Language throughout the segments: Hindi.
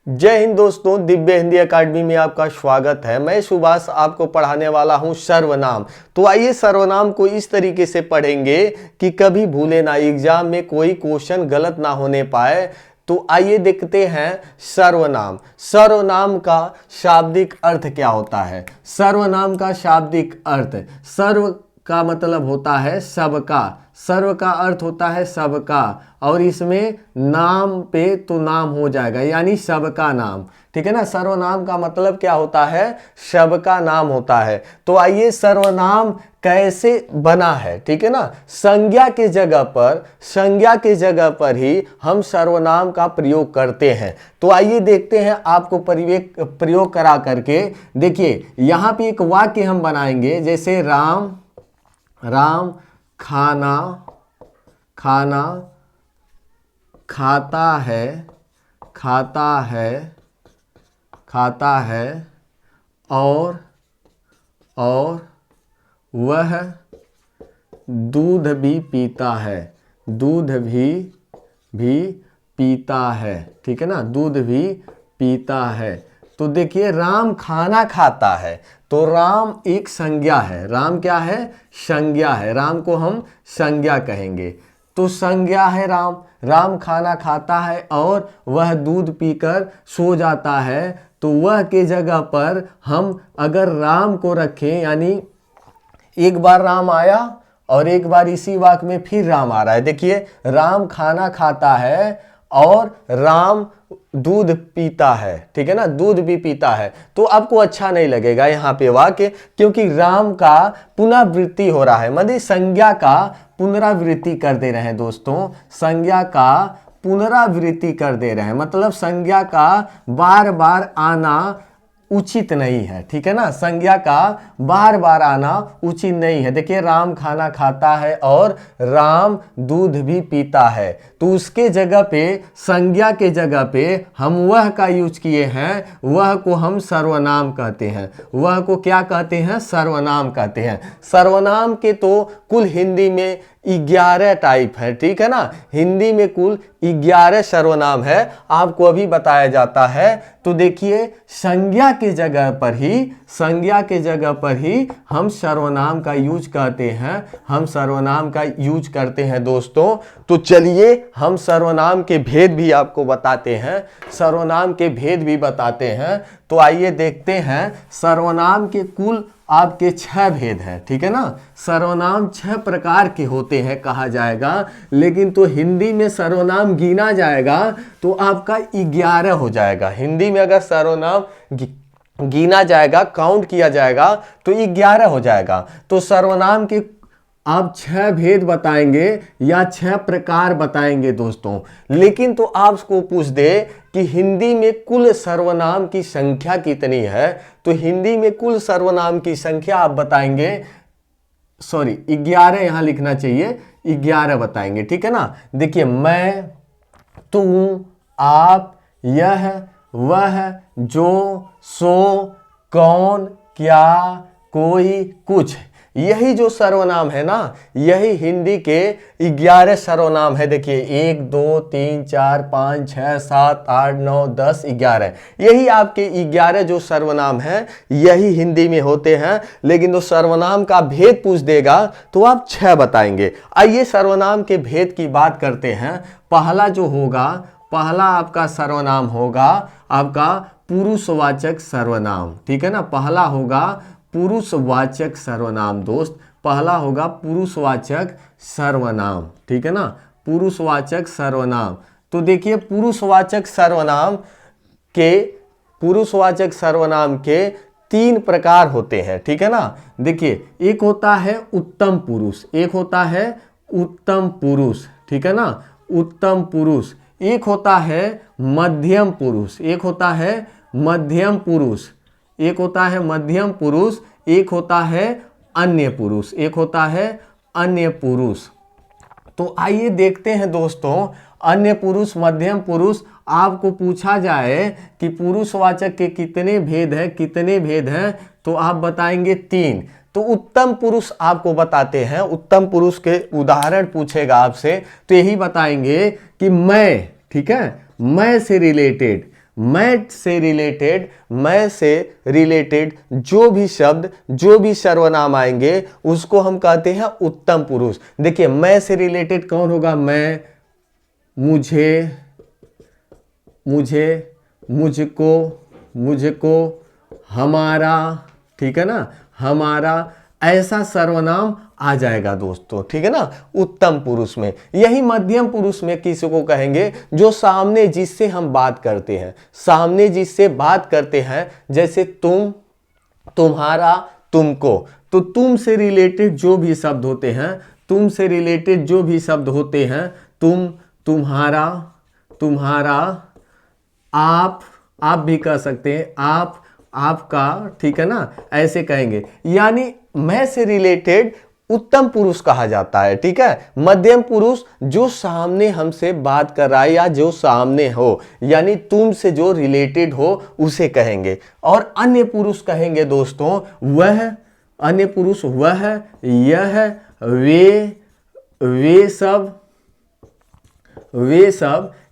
जय हिंद दोस्तों, दिव्य हिंदी एकेडमी में आपका स्वागत है। मैं सुभाष आपको पढ़ाने वाला हूं सर्वनाम। तो आइए सर्वनाम को इस तरीके से पढ़ेंगे कि कभी भूले ना, एग्जाम में कोई क्वेश्चन गलत ना होने पाए। तो आइए देखते हैं सर्वनाम। सर्वनाम का शाब्दिक अर्थ क्या होता है? सर्वनाम का शाब्दिक अर्थ, सर्व का मतलब होता है सबका, सर्व का अर्थ होता है सबका, और इसमें नाम पे तो नाम हो जाएगा, यानी सबका नाम। ठीक है ना। सर्वनाम का मतलब क्या होता है? सबका नाम होता है। तो आइए सर्वनाम कैसे बना है, ठीक है ना। संज्ञा के जगह पर ही हम सर्वनाम का प्रयोग करते हैं। तो आइए देखते हैं, आपको प्रयोग करा करके देखिए। यहाँ पे एक वाक्य हम बनाएंगे, जैसे राम खाना खाता है और वह दूध भी पीता है, पीता है। ठीक है ना, दूध भी पीता है। तो देखिए, राम खाना खाता है, तो राम एक संज्ञा है। राम क्या है? संज्ञा है। राम को हम संज्ञा कहेंगे। तो संज्ञा है राम खाना खाता है और वह दूध पीकर सो जाता है। तो वह के जगह पर हम अगर राम को रखें, यानी एक बार राम आया और एक बार इसी वाक्य में फिर राम आ रहा है। देखिए, राम खाना खाता है और राम दूध पीता है। ठीक है ना, दूध भी पीता है। तो आपको अच्छा नहीं लगेगा यहाँ पे वाक्य, क्योंकि राम का पुनरावृत्ति हो रहा है, मतलब संज्ञा का पुनरावृत्ति कर दे रहे हैं दोस्तों। संज्ञा का पुनरावृत्ति कर दे रहे हैं, मतलब संज्ञा का बार बार आना उचित नहीं है। ठीक है ना, संज्ञा का बार बार आना उचित नहीं है। देखिए, राम खाना खाता है और राम दूध भी पीता है, तो उसके जगह पे, संज्ञा के जगह पे हम वह का यूज किए हैं। वह को हम सर्वनाम कहते हैं। वह को क्या कहते हैं? सर्वनाम कहते हैं। सर्वनाम के तो कुल हिंदी में 11 टाइप है। ठीक है ना, हिंदी में कुल 11 सर्वनाम है, आपको अभी बताया जाता है। तो देखिए, संज्ञा के जगह पर ही हम सर्वनाम का यूज करते हैं, हम सर्वनाम का यूज करते हैं दोस्तों। तो चलिए हम सर्वनाम के भेद भी आपको बताते हैं, तो आइए देखते हैं। सर्वनाम के कुल आपके 6 भेद हैं। ठीक है ना, सर्वनाम 6 प्रकार के होते हैं कहा जाएगा, लेकिन तो हिंदी में सर्वनाम गिना जाएगा तो आपका 11 हो जाएगा। हिंदी में अगर सर्वनाम गिना जाएगा, काउंट किया जाएगा तो 11 हो जाएगा। तो सर्वनाम के आप 6 भेद बताएंगे या 6 प्रकार बताएंगे दोस्तों। लेकिन तो आपको पूछ दे कि हिंदी में कुल सर्वनाम की संख्या कितनी है, तो हिंदी में कुल सर्वनाम की संख्या आप बताएंगे, 11 यहां लिखना चाहिए, 11 बताएंगे। ठीक है ना। देखिए, मैं, तू, आप, यह, वह, जो, सो, कौन, क्या, कोई, कुछ, यही जो सर्वनाम है ना, यही हिंदी के 11 सर्वनाम है। देखिए, 1 2 3 4 5 6 7 8 9 10 11, यही आपके 11 जो सर्वनाम है, यही हिंदी में होते हैं। लेकिन तो सर्वनाम का भेद पूछ देगा तो आप 6 बताएंगे। आइए सर्वनाम के भेद की बात करते हैं। पहला आपका सर्वनाम होगा आपका पुरुषवाचक सर्वनाम। ठीक है ना, पहला होगा पुरुषवाचक सर्वनाम दोस्त, पहला होगा पुरुषवाचक सर्वनाम। ठीक है ना, पुरुषवाचक सर्वनाम। तो देखिए, पुरुषवाचक सर्वनाम के 3 प्रकार होते हैं। ठीक है ना। देखिए, एक होता है उत्तम पुरुष, ठीक है ना, उत्तम पुरुष। एक होता है मध्यम पुरुष, एक होता है मध्यम पुरुष, एक होता है अन्य पुरुष। तो आइए देखते हैं दोस्तों, अन्य पुरुष, मध्यम पुरुष। आपको पूछा जाए कि पुरुषवाचक के कितने भेद हैं, तो आप बताएंगे 3। तो उत्तम पुरुष आपको बताते हैं। उत्तम पुरुष के उदाहरण पूछेगा आपसे, तो यही बताएंगे कि मैं, ठीक है, मैं से रिलेटेड, मैं से रिलेटेड जो भी शब्द, जो भी सर्वनाम आएंगे उसको हम कहते हैं उत्तम पुरुष। देखिए मैं से रिलेटेड कौन होगा? मैं, मुझे, मुझको, हमारा, ठीक है ना, हमारा, ऐसा सर्वनाम आ जाएगा दोस्तों, ठीक है ना, उत्तम पुरुष में। यही मध्यम पुरुष में किसी को कहेंगे जो सामने जिससे हम बात करते हैं, सामने जिससे बात करते हैं, जैसे तुम, तुम्हारा, तुमको। तो तुम से रिलेटेड जो भी शब्द होते हैं, तुम से रिलेटेड जो भी शब्द होते हैं, तुम, तुम्हारा, आप भी कह सकते हैं, आपका, ठीक है ना, ऐसे कहेंगे। यानी मैं से रिलेटेड उत्तम पुरुष कहा जाता है, ठीक है। मध्यम पुरुष जो सामने हमसे बात कर रहा है या जो सामने हो, यानी तुम से जो रिलेटेड हो उसे कहेंगे। और अन्य पुरुष कहेंगे दोस्तों वह, अन्य पुरुष वह, यह, वे सब।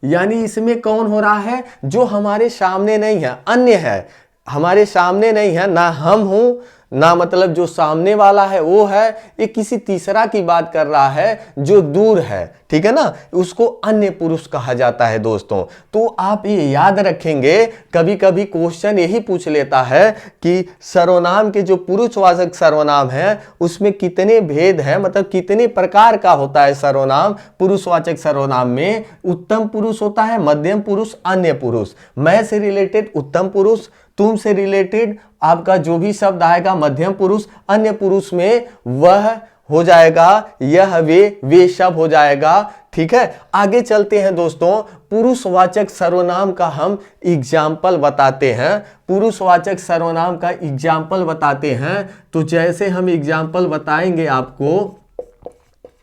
यानी इसमें कौन हो रहा है? जो हमारे सामने नहीं है, अन्य है, हमारे सामने नहीं है, ना हम हूं, ना मतलब जो सामने वाला है वो है, ये किसी तीसरा की बात कर रहा है जो दूर है, ठीक है ना, उसको अन्य पुरुष कहा जाता है दोस्तों। तो आप ये याद रखेंगे, कभी कभी क्वेश्चन यही पूछ लेता है कि सर्वनाम के जो पुरुषवाचक सर्वनाम है उसमें कितने भेद हैं, मतलब कितने प्रकार का होता है सर्वनाम। पुरुषवाचक सर्वनाम में उत्तम पुरुष होता है, मध्यम पुरुष, अन्य पुरुष। मैं से रिलेटेड उत्तम पुरुष, तुम से रिलेटेड आपका जो भी शब्द आएगा मध्यम पुरुष, अन्य पुरुष में वह हो जाएगा, यह, वे सब हो जाएगा, ठीक है। आगे चलते हैं दोस्तों, पुरुषवाचक सर्वनाम का हम एग्जाम्पल बताते हैं। पुरुषवाचक सर्वनाम का एग्जाम्पल बताते हैं, तो जैसे हम एग्जाम्पल बताएंगे आपको,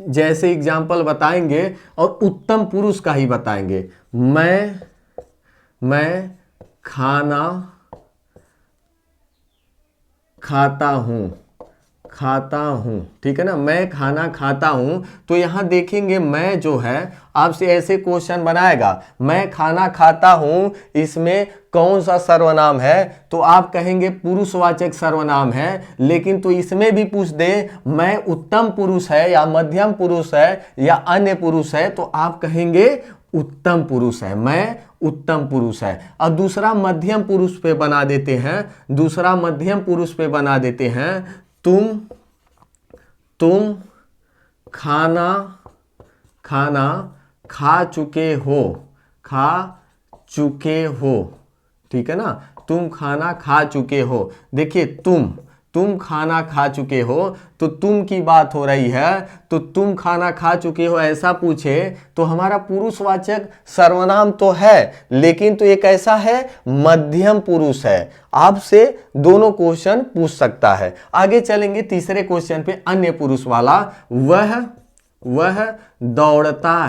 जैसे एग्जाम्पल बताएंगे और उत्तम पुरुष का ही बताएंगे। मैं खाना खाता हूं, ठीक है ना, मैं खाना खाता हूं। तो यहां देखेंगे मैं जो है आपसे ऐसे क्वेश्चन बनाएगा, मैं खाना खाता हूं, इसमें कौन सा सर्वनाम है? तो आप कहेंगे पुरुषवाचक सर्वनाम है। लेकिन तो इसमें भी पूछ दे मैं उत्तम पुरुष है या मध्यम पुरुष है या अन्य पुरुष है, तो आप कहेंगे उत्तम पुरुष है, मैं उत्तम पुरुष है। और दूसरा मध्यम पुरुष पे बना देते हैं, दूसरा मध्यम पुरुष पे बना देते हैं, तुम खाना खा चुके हो, ठीक है ना, तुम खाना खा चुके हो। देखिए तुम खाना खा चुके हो, तो तुम की बात हो रही है, तो तुम खाना खा चुके हो ऐसा पूछे तो हमारा पुरुषवाचक सर्वनाम तो है, लेकिन तो एक ऐसा है मध्यम पुरुष है। आपसे दोनों क्वेश्चन पूछ सकता है। आगे चलेंगे तीसरे क्वेश्चन पे, अन्य पुरुष वाला। वह दौड़ता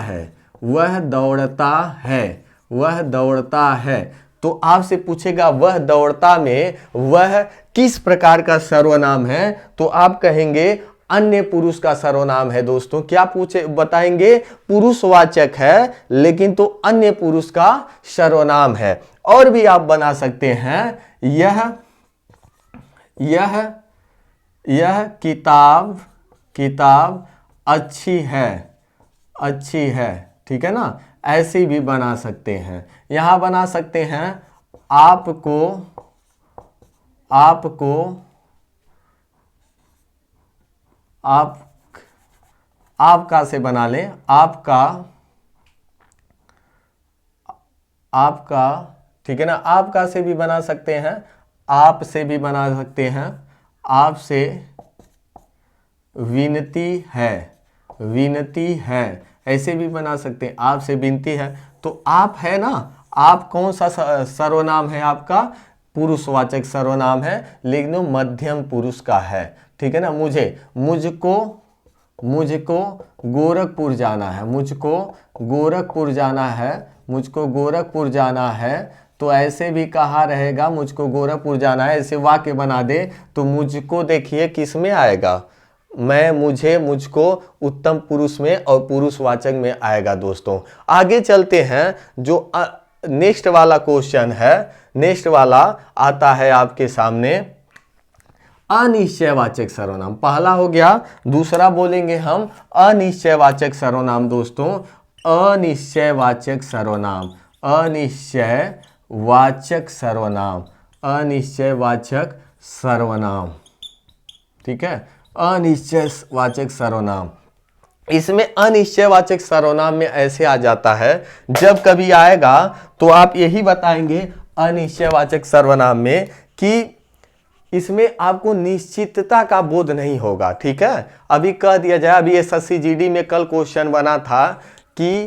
है, तो आपसे पूछेगा वह दौड़ता में वह किस प्रकार का सर्वनाम है, तो आप कहेंगे अन्य पुरुष का सर्वनाम है दोस्तों। क्या बताएंगे? पुरुषवाचक है लेकिन तो अन्य पुरुष का सर्वनाम है। और भी आप बना सकते हैं, यह किताब अच्छी है, ठीक है ना, ऐसे भी बना सकते हैं। यहां बना सकते हैं आपका से बना लें, आपका, ठीक है ना, आपका से भी बना सकते हैं, आप से भी बना सकते हैं, आपसे विनती है, ऐसे भी बना सकते हैं, आपसे विनती है। तो आप है ना, आप कौन सा सर्वनाम है? आपका पुरुषवाचक सर्वनाम है, लेकिन मध्यम पुरुष का है, ठीक है ना। मुझको गोरखपुर जाना है, तो ऐसे भी कहा रहेगा मुझको गोरखपुर जाना है, ऐसे वाक्य बना दे तो मुझको देखिए किस में आएगा, मैं, मुझे, मुझको उत्तम पुरुष में और पुरुषवाचक में आएगा दोस्तों। आगे चलते हैं, नेक्स्ट वाला क्वेश्चन है, नेक्स्ट वाला आता है आपके सामने अनिश्चयवाचक सर्वनाम। पहला हो गया, दूसरा बोलेंगे हम अनिश्चयवाचक सर्वनाम दोस्तों। अनिश्चयवाचक सर्वनाम, अनिश्चयवाचक सर्वनाम, अनिश्चयवाचक सर्वनाम, ठीक है, अनिश्चयवाचक सर्वनाम। इसमें अनिश्चयवाचक सर्वनाम में ऐसे आ जाता है, जब कभी आएगा तो आप यही बताएंगे अनिश्चयवाचक सर्वनाम में कि इसमें आपको निश्चितता का बोध नहीं होगा, ठीक है। अभी कह दिया जाए, अभी एसएससी जीडी में कल क्वेश्चन बना था कि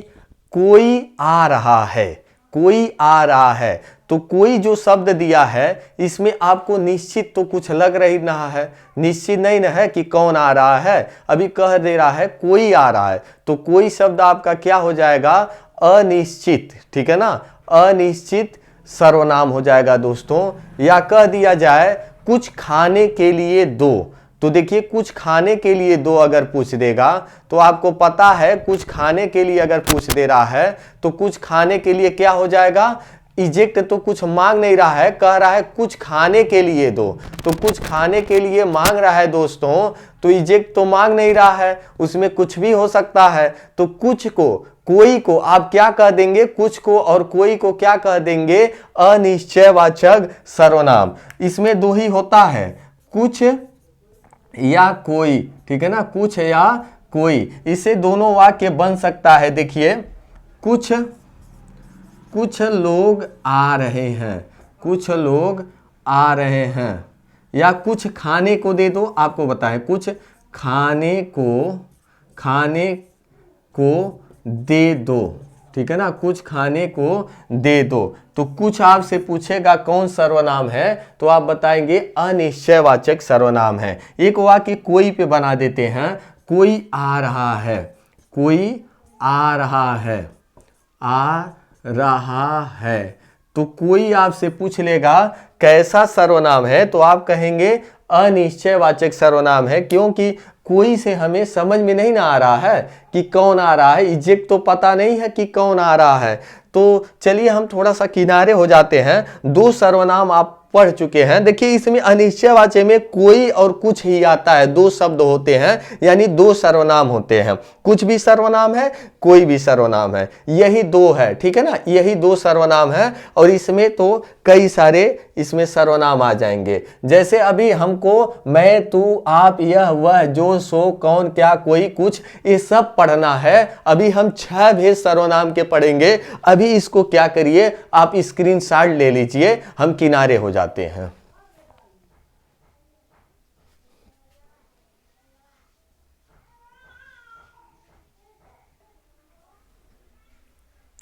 कोई आ रहा है, कोई आ रहा है, तो कोई जो शब्द दिया है इसमें आपको निश्चित तो कुछ लग रही रहा है, निश्चित नहीं ना है कि कौन आ रहा है, अभी कह दे रहा है कोई आ रहा है, तो कोई शब्द आपका क्या हो जाएगा, अनिश्चित, ठीक है ना, अनिश्चित सर्वनाम हो जाएगा दोस्तों। या कह दिया जाए कुछ खाने के लिए दो, तो देखिए कुछ खाने के लिए दो अगर पूछ देगा तो आपको पता है कुछ खाने के लिए अगर पूछ दे रहा है तो कुछ खाने के लिए क्या हो जाएगा, इजेक्ट तो कुछ मांग नहीं रहा है, कह रहा है कुछ खाने के लिए दो, तो कुछ खाने के लिए मांग रहा है दोस्तों, तो इजेक्ट तो मांग नहीं रहा है, उसमें कुछ भी हो सकता है। तो कुछ को, कोई को आप क्या कह देंगे, कुछ को और कोई को क्या कह देंगे, अनिश्चयवाचक सर्वनाम। इसमें दो ही होता है, कुछ या कोई, ठीक है ना, कुछ या कोई, इससे दोनों वाक्य बन सकता है। देखिए कुछ लोग आ रहे हैं, कुछ लोग आ रहे हैं, या कुछ खाने को दे दो, आपको बताएं कुछ खाने को दे दो, ठीक है ना, कुछ खाने को दे दो। तो कुछ आपसे पूछेगा कौन सर्वनाम है, तो आप बताएंगे अनिश्चयवाचक सर्वनाम है। एक वाक्य कोई पे बना देते हैं, कोई आ रहा है, कोई आ रहा है, आ रहा है, तो कोई आपसे पूछ लेगा कैसा सर्वनाम है, तो आप कहेंगे अनिश्चयवाचक सर्वनाम है, क्योंकि कोई से हमें समझ में नहीं ना आ रहा है कि कौन आ रहा है, एग्जैक्ट तो पता नहीं है कि कौन आ रहा है। तो चलिए हम थोड़ा सा किनारे हो जाते हैं, दो सर्वनाम आप पढ़ चुके हैं। देखिए इसमें अनिश्चयवाचक में कोई और कुछ ही आता है, दो शब्द होते हैं, यानी दो सर्वनाम होते हैं, कुछ भी सर्वनाम है, कोई भी सर्वनाम है, यही दो है, ठीक है ना, यही दो सर्वनाम है। और इसमें तो कई सारे इसमें सर्वनाम आ जाएंगे, जैसे अभी हमको मैं, तू, आप, यह, वह, जो, सो, कौन, क्या, कोई, कुछ, ये सब पढ़ना है। अभी हम 6 भेद सर्वनाम के पढ़ेंगे। अभी इसको क्या करिए, आप स्क्रीनशॉट ले लीजिए, हम किनारे हो जाते हैं।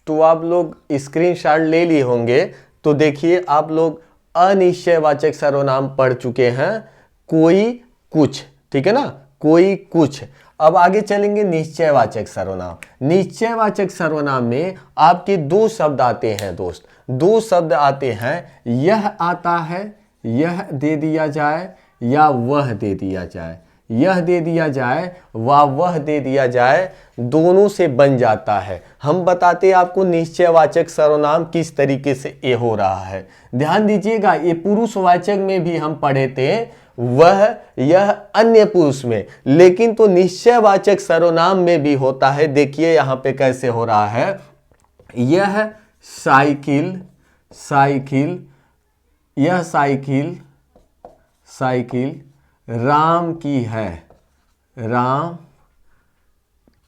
तो आप लोग स्क्रीनशॉट ले लिए होंगे, तो देखिए आप लोग अनिश्चयवाचक सर्वनाम पढ़ चुके हैं, कोई, कुछ, ठीक है ना, कोई, कुछ। अब आगे चलेंगे निश्चयवाचक सर्वनाम। निश्चयवाचक सर्वनाम में आपके दो शब्द आते हैं दोस्त, दो शब्द आते हैं, यह आता है, यह दे दिया जाए, या वह दे दिया जाए, यह दे दिया जाए व वह दे दिया जाए, दोनों से बन जाता है। हम बताते हैं आपको निश्चयवाचक सर्वनाम किस तरीके से ये हो रहा है। ध्यान दीजिएगा, ये पुरुषवाचक में भी हम पढ़े थे, वह, यह, अन्य पुरुष में, लेकिन तो निश्चयवाचक सर्वनाम में भी होता है। देखिए यहां पे कैसे हो रहा है, यह साइकिल, साइकिल, यह साइकिल, साइकिल राम की है, राम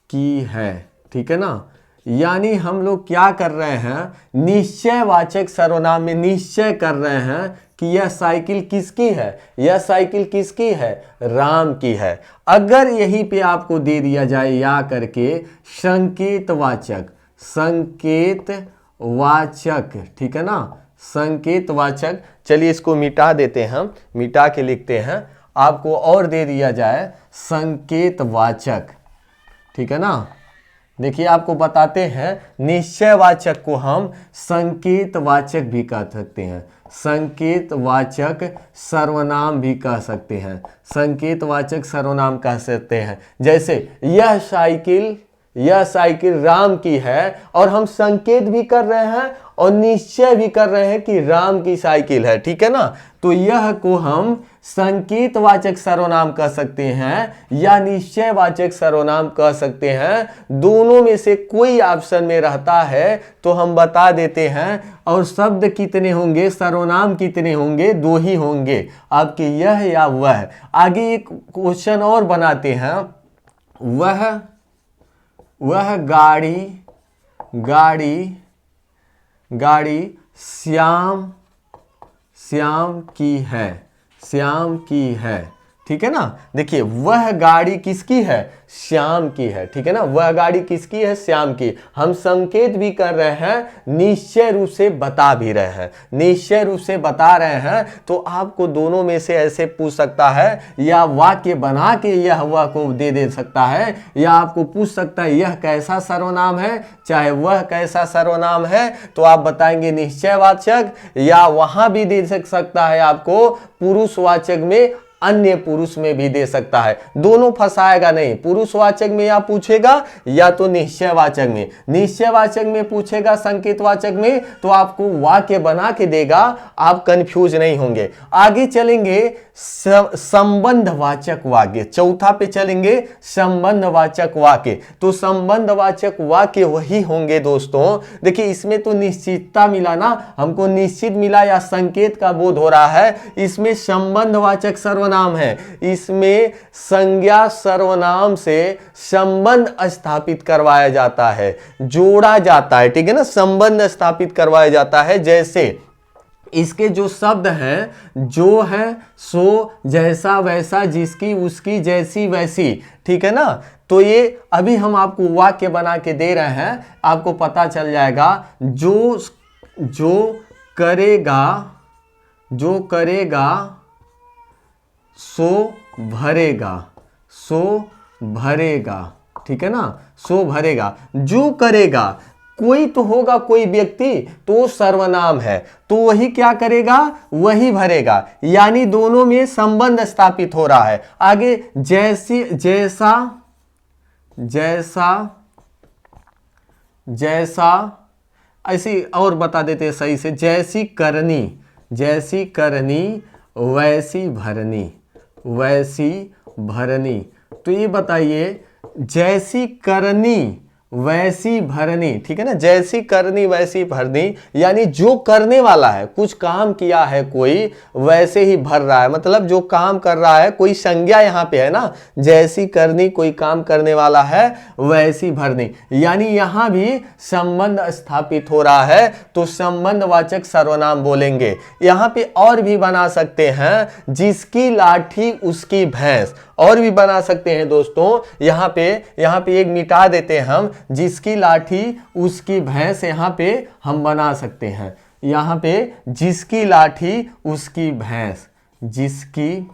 की है, ठीक है ना। यानी हम लोग क्या कर रहे हैं, निश्चयवाचक सर्वनाम में निश्चय कर रहे हैं कि यह साइकिल किसकी है, यह साइकिल किसकी है, राम की है। अगर यहीं पे आपको दे दिया जाए या करके संकेतवाचक, संकेतवाचक, ठीक है ना, संकेतवाचक, चलिए इसको मिटा देते हैं, हम मिटा के लिखते हैं, आपको और दे दिया जाए संकेतवाचक, ठीक है ना। देखिए आपको बताते हैं निश्चयवाचक को हम संकेतवाचक भी कह सकते हैं, संकेतवाचक सर्वनाम भी कह सकते हैं, संकेतवाचक सर्वनाम कह सकते हैं। जैसे यह साइकिल, यह साइकिल राम की है, और हम संकेत भी कर रहे हैं और निश्चय भी कर रहे हैं कि राम की साइकिल है, ठीक है ना। तो यह को हम संकेतवाचक सर्वनाम कह सकते हैं या निश्चयवाचक सर्वनाम कह सकते हैं। दोनों में से कोई ऑप्शन में रहता है तो हम बता देते हैं। और शब्द कितने होंगे, सर्वनाम कितने होंगे, 2 ही होंगे, आपके यह या वह। आगे एक क्वेश्चन और बनाते हैं। वह गाड़ी श्याम की है, ठीक है ना। देखिए वह गाड़ी किसकी है, श्याम की है, ठीक है ना। वह गाड़ी किसकी है, श्याम की। हम संकेत भी कर रहे हैं, निश्चय रूप से बता भी रहे हैं, निश्चय रूप से बता रहे हैं। तो आपको दोनों में से ऐसे पूछ सकता है, या वाक्य बना के यह वह को दे सकता है, या आपको पूछ सकता है यह कैसा सर्वनाम है, चाहे वह कैसा सर्वनाम है, तो आप बताएंगे निश्चयवाचक, या वहां भी दे सकता है आपको पुरुषवाचक में, अन्य पुरुष में भी दे सकता है। दोनों फंसाएगा नहीं, पुरुषवाचक में या पूछेगा या तो निश्चयवाचक में। निश्चयवाचक में पूछेगा संकेतवाचक में तो आपको वाक्य बना के देगा, आप कंफ्यूज नहीं होंगे। आगे चलेंगे संबंधवाचक वाक्य, चौथा पे चलेंगे संबंधवाचक वाक्य। तो संबंधवाचक वाक्य वही होंगे दोस्तों। देखिए इसमें तो निश्चितता मिला ना, हमको निश्चित मिला या संकेत का बोध हो रहा है। इसमें संबंधवाचक सर्वनाम है, इसमें संज्ञा सर्वनाम से संबंध स्थापित करवाया जाता है, जोड़ा जाता है, ठीक है ना। संबंध स्थापित करवाया जाता है। जैसे इसके जो शब्द हैं, जो है सो, जैसा वैसा, जिसकी उसकी, जैसी वैसी, ठीक है ना। तो ये अभी हम आपको वाक्य बना के दे रहे हैं, आपको पता चल जाएगा। जो करेगा सो भरेगा, ठीक है ना। सो भरेगा, जो करेगा, कोई तो होगा, कोई व्यक्ति, तो सर्वनाम है, तो वही क्या करेगा, वही भरेगा। यानी दोनों में संबंध स्थापित हो रहा है। आगे जैसा ऐसी और बता देते हैं सही से। जैसी करनी वैसी भरनी। तो ये बताइए, जैसी करनी वैसी भरनी, ठीक है ना। जैसी करनी वैसी भरनी, यानी जो करने वाला है, कुछ काम किया है कोई, वैसे ही भर रहा है। मतलब जो काम कर रहा है, कोई संज्ञा यहाँ पे है ना। जैसी करनी, कोई काम करने वाला है, वैसी भरनी, यानी यहाँ भी संबंध स्थापित हो रहा है, तो संबंधवाचक सर्वनाम बोलेंगे। यहाँ पे और भी बना सकते हैं, जिसकी लाठी उसकी भैंस, और भी बना सकते हैं दोस्तों। यहाँ पे एक मिटा देते हैं हम, जिसकी लाठी उसकी भैंस, यहाँ पे हम बना सकते हैं। यहाँ पे जिसकी लाठी उसकी भैंस, जिसकी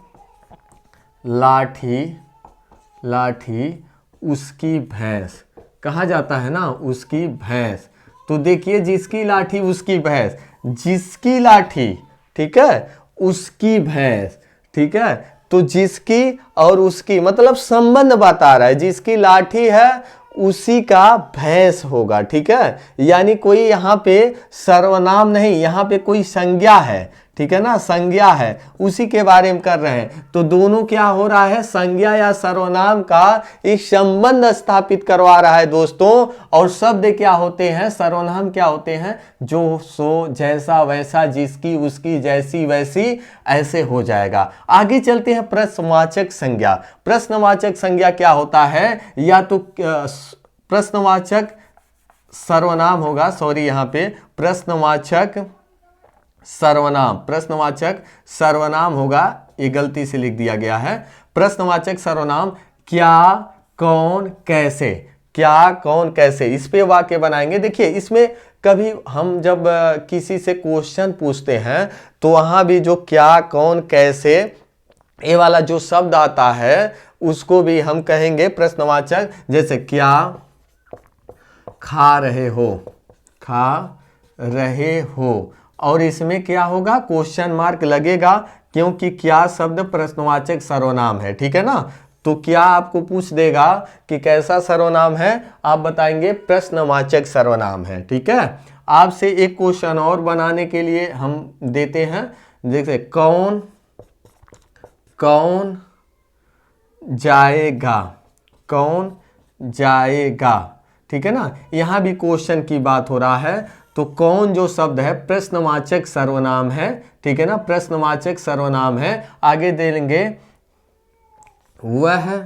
लाठी उसकी भैंस कहा जाता है ना, उसकी भैंस। तो देखिए जिसकी लाठी उसकी भैंस, जिसकी लाठी, ठीक है, उसकी भैंस, ठीक है। तो जिसकी और उसकी मतलब संबंध बता रहा है, जिसकी लाठी है उसी का भैंस होगा, ठीक है। यानी कोई यहाँ पे सर्वनाम नहीं, यहाँ पे कोई संज्ञा है, ठीक है ना, संज्ञा है, उसी के बारे में कर रहे हैं। तो दोनों क्या हो रहा है, संज्ञा या सर्वनाम का एक संबंध स्थापित करवा रहा है दोस्तों। और शब्द क्या होते हैं, सर्वनाम क्या होते हैं, जो सो, जैसा वैसा, जिसकी उसकी, जैसी वैसी, ऐसे हो जाएगा। आगे चलते हैं प्रश्नवाचक संज्ञा। प्रश्नवाचक संज्ञा क्या होता है, या तो प्रश्नवाचक सर्वनाम होगा, सॉरी यहाँ पे प्रश्नवाचक सर्वनाम होगा, ये गलती से लिख दिया गया है। प्रश्नवाचक सर्वनाम क्या, कौन, कैसे, इस पे वाक्य बनाएंगे। देखिए इसमें कभी हम जब किसी से क्वेश्चन पूछते हैं तो वहां भी जो क्या, कौन, कैसे, ये वाला जो शब्द आता है उसको भी हम कहेंगे प्रश्नवाचक। जैसे क्या खा रहे हो, और इसमें क्या होगा, क्वेश्चन मार्क लगेगा, क्योंकि क्या शब्द प्रश्नवाचक सर्वनाम है, ठीक है ना। तो क्या आपको पूछ देगा कि कैसा सर्वनाम है, आप बताएंगे प्रश्नवाचक सर्वनाम है। ठीक है, आपसे एक क्वेश्चन और बनाने के लिए हम देते हैं। जैसे कौन कौन जाएगा, कौन जाएगा। ठीक है ना, यहां भी क्वेश्चन की बात हो रहा है। तो कौन जो शब्द है प्रश्नवाचक सर्वनाम है। ठीक है ना, प्रश्नवाचक सर्वनाम है। आगे दे लेंगे वह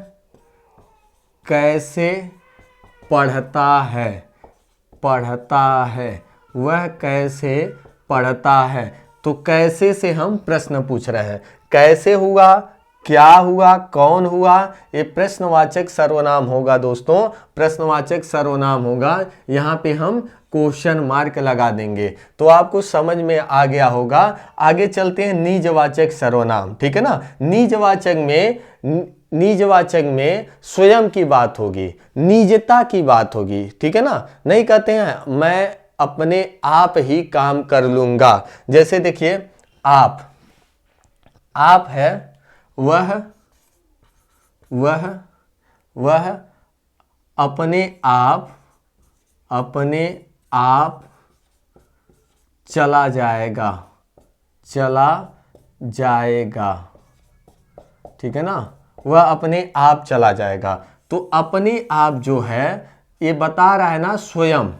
कैसे पढ़ता है, पढ़ता है, वह कैसे पढ़ता है। तो कैसे से हम प्रश्न पूछ रहे हैं, कैसे हुआ, क्या हुआ, कौन हुआ, ये प्रश्नवाचक सर्वनाम होगा दोस्तों, प्रश्नवाचक सर्वनाम होगा। यहाँ पे हम क्वेश्चन मार्क लगा देंगे तो आपको समझ में आ गया होगा। आगे चलते हैं निजवाचक सर्वनाम। ठीक है ना, निजवाचक में स्वयं की बात होगी, निजता की बात होगी। ठीक है ना, नहीं कहते हैं मैं अपने आप ही काम कर लूंगा। जैसे देखिए आप है, वह अपने आप चला जाएगा, चला जाएगा। ठीक है ना, वह अपने आप चला जाएगा। तो अपने आप जो है ये बता रहा है ना स्वयं,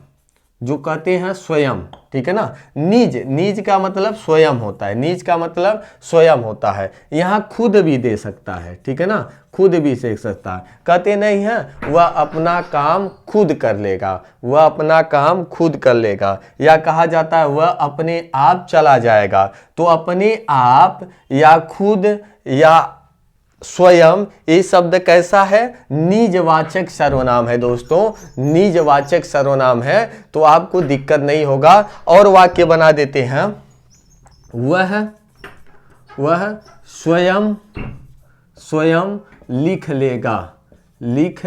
जो कहते हैं स्वयं। ठीक है ना, निज का मतलब स्वयं होता है, निज का मतलब स्वयं होता है। यहाँ खुद भी दे सकता है। ठीक है ना, खुद भी दे सकता है। कहते नहीं है वह अपना काम खुद कर लेगा, वह अपना काम खुद कर लेगा। या कहा जाता है वह अपने आप चला जाएगा। तो अपने आप या खुद या स्वयं, ये शब्द कैसा है, निजवाचक सर्वनाम है दोस्तों, निजवाचक सर्वनाम है। तो आपको दिक्कत नहीं होगा। और वाक्य बना देते हैं, वह स्वयं लिख लेगा, लिख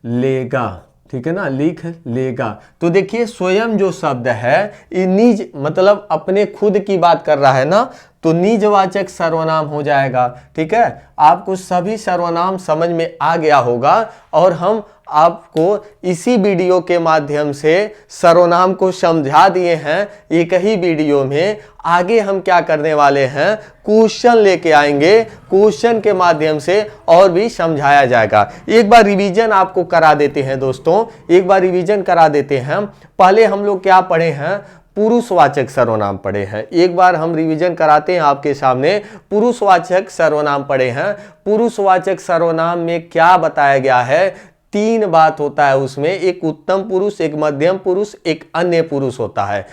लेगा। ठीक है ना, लिख लेगा। तो देखिए स्वयं जो शब्द है ये निज मतलब अपने खुद की बात कर रहा है ना, तो निजवाचक सर्वनाम हो जाएगा। ठीक है, आपको सभी सर्वनाम समझ में आ गया होगा। और हम आपको इसी वीडियो के माध्यम से सर्वनाम को समझा दिए हैं एक ही वीडियो में। आगे हम क्या करने वाले हैं, क्वेश्चन लेके आएंगे, क्वेश्चन के माध्यम से और भी समझाया जाएगा। एक बार रिवीजन आपको करा देते हैं दोस्तों, एक बार रिवीजन करा देते हैं। पहले हम लोग क्या पढ़े हैं, पुरुषवाचक सर्वनाम पढ़े हैं। एक बार हम रिवीजन कराते हैं आपके सामने। पुरुषवाचक सर्वनाम पढ़े हैं। पुरुषवाचक सर्वनाम में क्या बताया गया है, 3 बात होता है उसमें, एक उत्तम पुरुष, एक मध्यम पुरुष, एक अन्य पुरुष होता है।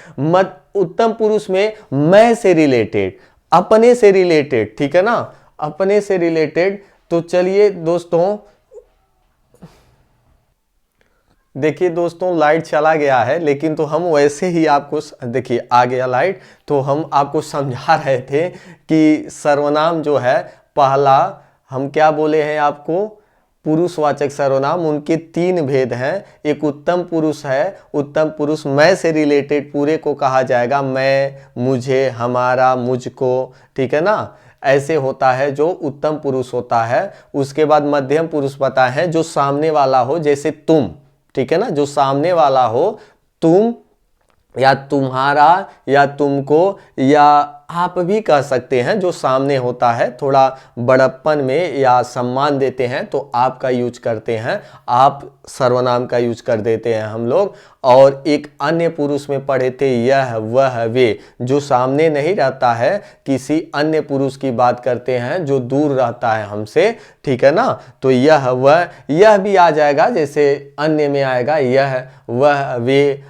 उत्तम पुरुष में मैं से रिलेटेड, अपने से रिलेटेड। ठीक है ना, अपने से रिलेटेड। तो चलिए दोस्तों, देखिए दोस्तों लाइट चला गया है, लेकिन तो हम वैसे ही आपको देखिए आ गया लाइट। तो हम आपको समझा रहे थे कि सर्वनाम जो है, पहला हम क्या बोले हैं आपको, पुरुषवाचक सर्वनाम, उनके 3 भेद हैं। एक उत्तम पुरुष है, उत्तम पुरुष मैं से रिलेटेड पूरे को कहा जाएगा, मैं, मुझे, हमारा, मुझको। ठीक है ना, ऐसे होता है जो उत्तम पुरुष होता है। उसके बाद मध्यम पुरुष बताए हैं, जो सामने वाला हो, जैसे तुम। ठीक है ना, जो सामने वाला हो, तुम या तुम्हारा या तुमको, या आप भी कह सकते हैं, जो सामने होता है थोड़ा बड़प्पन में या सम्मान देते हैं तो आप का यूज करते हैं, आप सर्वनाम का यूज कर देते हैं हम लोग। और एक अन्य पुरुष में पढ़े थे यह, वह, वे, जो सामने नहीं रहता है, किसी अन्य पुरुष की बात करते हैं जो दूर रहता है हमसे। ठीक है ना, तो यह, वह, यह भी आ जाएगा, जैसे अन्य में आएगा यह, वह,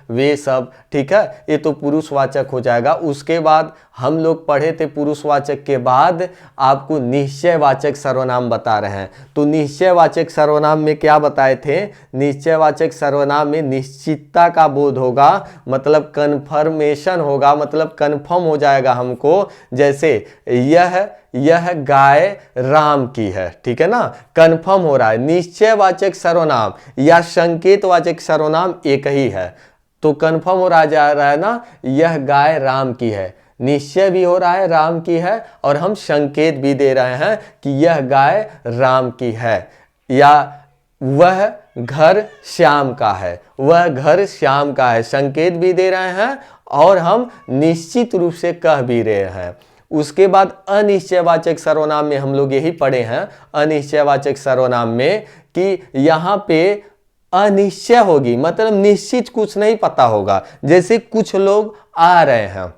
वे सब। ठीक है, ये तो पुरुषवाचक हो जाएगा। उसके बाद हम लोग पढ़े थे पुरुषवाचक के बाद आपको निश्चयवाचक सर्वनाम बता रहे हैं। तो निश्चयवाचक सर्वनाम में क्या बताए थे, निश्चयवाचक सर्वनाम में निश्चितता का बोध होगा, मतलब कन्फर्मेशन होगा, मतलब कन्फर्म हो जाएगा हमको। जैसे यह गाय राम की है। ठीक है ना, कन्फर्म हो रहा है। निश्चयवाचक सर्वनाम या संकेतवाचक सर्वनाम एक ही है, तो कन्फर्म हो रहा जा रहा है ना, यह गाय राम की है। निश्चय भी हो रहा है राम की है, और हम संकेत भी दे रहे हैं कि यह गाय राम की है। या वह घर श्याम का है, वह घर श्याम का है, संकेत भी दे रहे हैं और हम निश्चित रूप से कह भी रहे हैं। उसके बाद अनिश्चयवाचक सर्वनाम में हम लोग यही पढ़े हैं, अनिश्चयवाचक सर्वनाम में कि यहाँ पे अनिश्चय होगी, मतलब निश्चित कुछ नहीं पता होगा। जैसे कुछ लोग आ रहे हैं,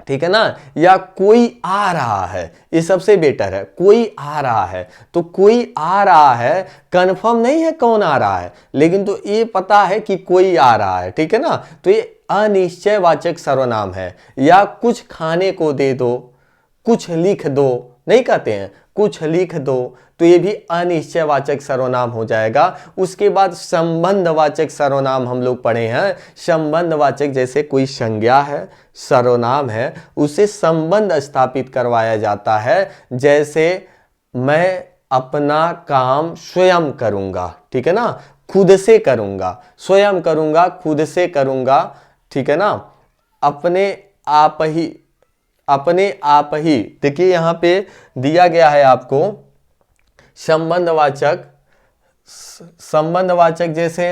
ठीक है ना, या कोई आ रहा है, ये सबसे बेटर है। कोई आ रहा है, तो कोई आ रहा है, कंफर्म नहीं है कौन आ रहा है, लेकिन तो ये पता है कि कोई आ रहा है, ठीक है ना, तो ये अनिश्चयवाचक सर्वनाम है। या कुछ खाने को दे दो, कुछ लिख दो, नहीं कहते हैं कुछ लिख दो, तो ये भी अनिश्चयवाचक सर्वनाम हो जाएगा। उसके बाद संबंधवाचक सर्वनाम हम लोग पढ़े हैं। संबंधवाचक जैसे कोई संज्ञा है, सर्वनाम है, उसे संबंध स्थापित करवाया जाता है। जैसे मैं अपना काम स्वयं करूंगा, ठीक है ना, खुद से करूंगा, स्वयं करूंगा, खुद से करूंगा, ठीक है ना, अपने आप ही, अपने आप ही। देखिए यहां पे दिया गया है आपको संबंधवाचक, संबंधवाचक जैसे,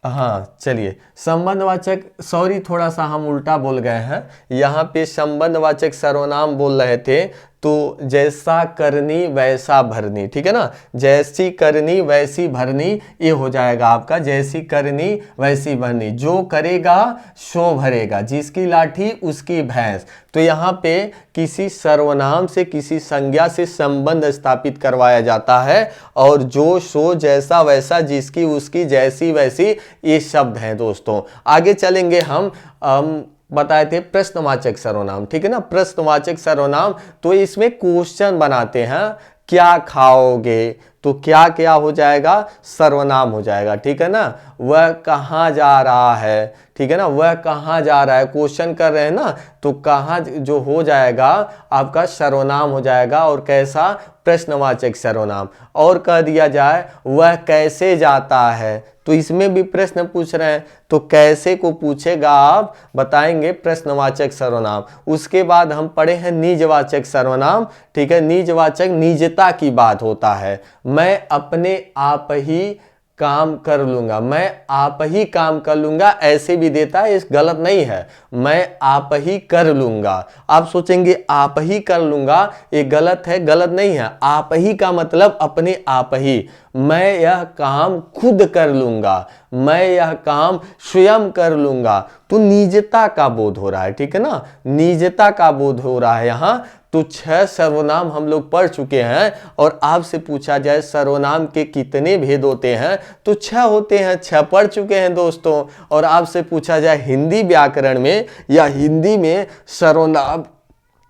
हाँ चलिए, संबंधवाचक, सॉरी थोड़ा सा हम उल्टा बोल गए हैं। यहाँ पे संबंधवाचक सर्वनाम बोल रहे थे, तो जैसा करनी वैसा भरनी, ठीक है ना, जैसी करनी वैसी भरनी, ये हो जाएगा आपका जैसी करनी वैसी भरनी। जो करेगा सो भरेगा, जिसकी लाठी उसकी भैंस। तो यहाँ पे किसी सर्वनाम से, किसी संज्ञा से संबंध स्थापित करवाया जाता है, और जो सो, जैसा वैसा, जिसकी उसकी, जैसी वैसी, ये शब्द हैं दोस्तों। आगे चलेंगे हम बताए थे प्रश्नवाचक सर्वनाम, ठीक है ना, प्रश्नवाचक सर्वनाम, तो इसमें क्वेश्चन बनाते हैं, क्या खाओगे, तो क्या क्या हो जाएगा, सर्वनाम हो जाएगा, ठीक है ना। वह कहाँ जा रहा है, ठीक है ना, वह कहाँ जा रहा है, क्वेश्चन कर रहे हैं ना, तो कहाँ जो हो जाएगा आपका सर्वनाम हो जाएगा। और कैसा, प्रश्नवाचक सर्वनाम। और कह दिया जाए वह कैसे जाता है, तो इसमें भी प्रश्न पूछ रहे हैं, तो कैसे को पूछेगा आप बताएंगे, प्रश्नवाचक सर्वनाम। उसके बाद हम पढ़े हैं निजवाचक सर्वनाम, ठीक है, निजवाचक निजता की बात होता है। मैं अपने आप ही काम कर लूंगा, मैं आप ही काम कर लूंगा, ऐसे भी देता है, इस गलत नहीं है, मैं आप ही कर लूंगा। आप सोचेंगे आप ही कर लूंगा, ये गलत है, गलत नहीं है। आप ही का मतलब अपने आप ही, मैं यह काम खुद कर लूंगा, मैं यह काम स्वयं कर लूंगा, तो निजता का बोध हो रहा है, ठीक है ना, निजता का बोध हो रहा है यहाँ। तो 6 सर्वनाम हम लोग पढ़ चुके हैं, और आपसे पूछा जाए सर्वनाम के कितने भेद होते हैं, तो 6 होते हैं, 6 पढ़ चुके हैं दोस्तों। और आपसे पूछा जाए हिंदी व्याकरण में या हिंदी में सर्वनाम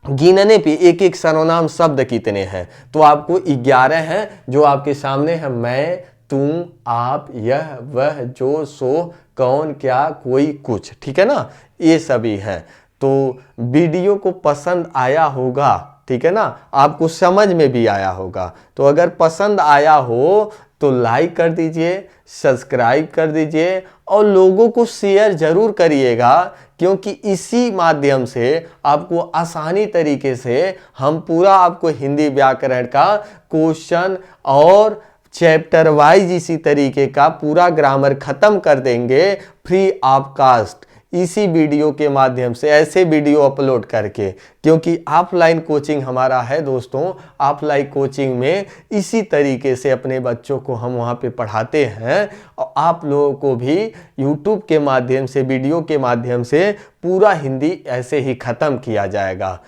गिनने पे एक एक सर्वनाम शब्द कितने हैं, तो आपको 11 हैं, जो आपके सामने है। मैं, तुम, आप, यह, वह, जो, सो, कौन, क्या, कोई, कुछ, ठीक है ना, ये सभी हैं। तो वीडियो को पसंद आया होगा, ठीक है ना, आपको समझ में भी आया होगा। तो अगर पसंद आया हो तो लाइक कर दीजिए, सब्सक्राइब कर दीजिए, और लोगों को शेयर जरूर करिएगा, क्योंकि इसी माध्यम से आपको आसानी तरीके से हम पूरा आपको हिंदी व्याकरण का क्वेश्चन और चैप्टर वाइज इसी तरीके का पूरा ग्रामर खत्म कर देंगे फ्री ऑफ कास्ट, इसी वीडियो के माध्यम से, ऐसे वीडियो अपलोड करके। क्योंकि ऑफलाइन कोचिंग हमारा है दोस्तों, ऑफलाइन कोचिंग में इसी तरीके से अपने बच्चों को हम वहाँ पे पढ़ाते हैं, और आप लोगों को भी यूट्यूब के माध्यम से, वीडियो के माध्यम से पूरा हिंदी ऐसे ही ख़त्म किया जाएगा।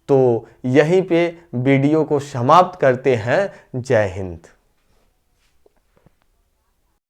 तो यहीं पे वीडियो को समाप्त करते हैं। जय हिंद।